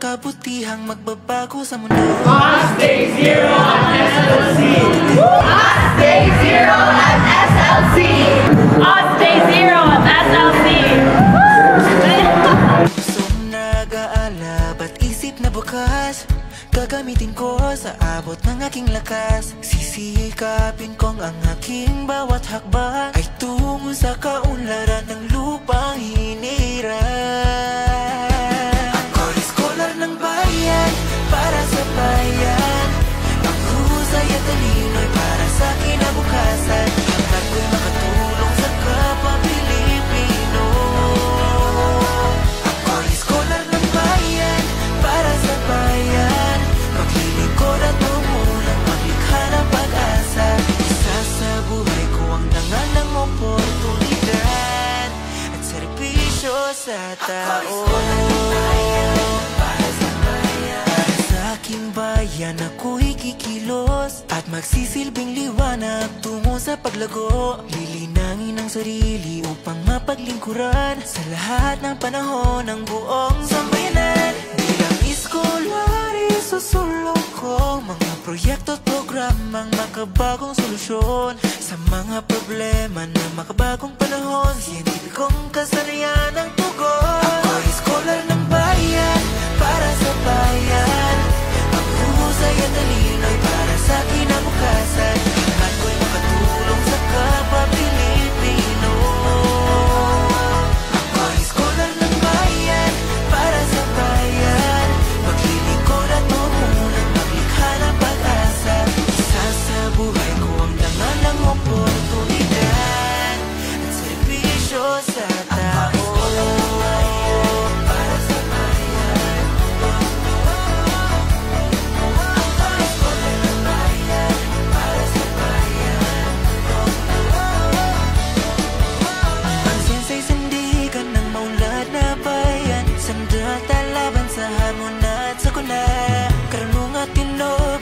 kabutihang magbabago sa mundo. Stay zero at SLC. Stay zero at SLC. Stay zero at SLC. Pusong nag-aalab at isip na bukas, gagamitin ko sa abot ng aking lakas. Sisikapin kong ang aking bawat hakbang ay tungo sa kaunlaran ng lupang hinirang. Scholar ng bayan, para sa bayan. Ang husay at talino'y para sa kinabukasan. Hangad ko'y makatulong sa kapwa Pilipino. Ako'y scholar ng bayan, para sa bayan. Maglilingkod at tumulang maglikha ng pag-asa. Isa sa buhay ko ang dangal ng oportunidad at serbisyo sa tao. Ako'y scholar ng bayan, aking bayan ako'y kikilos at magsisilbing liwanag tungo sa paglago. Lilinangin ang sarili upang mapaglingkuran sa lahat ng panahon ng buong sambayanan. Bilang iskolar, isusulong ko mga proyekto at programang makabagong solusyon sa mga problema na makabagong panahon. Siyentipikong kasanayan ang tugon. Ako'y iskolar ng bayan, para sa bayan. Husay at talino'y para sa kinabukasan. At ko'y makatulong sa kapwa Pilipino. Ako'y scholar ng bayan, para sa bayan. Maglilingkod at tumulang maglikha ng pag-asa. Isa sa buhay ko ang dangal ng oportunidad at serbisyo sa tao.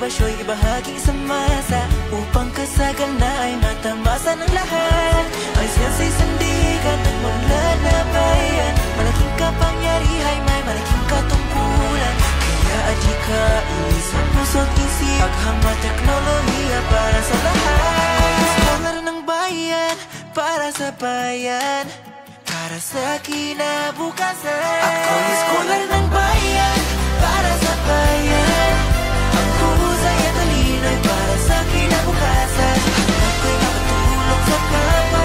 Siya'y ibahagi sa masa upang kasagana ay matamasa ng lahat. Ang siyasa'y sandigan ng mulad na bayan. Malaking kapangyarihan, may malaking katungkulan. Kaya adhikain sa puso't isip, paghama teknolohiya para sa lahat. Scholar ng bayan, para sa bayan, para sa kinabukasan. Ako'y scholar ng bayan, para sa bayan. Husay at talino'y para sa kinabukasan. Hangad ko'y makatulong sa kapwa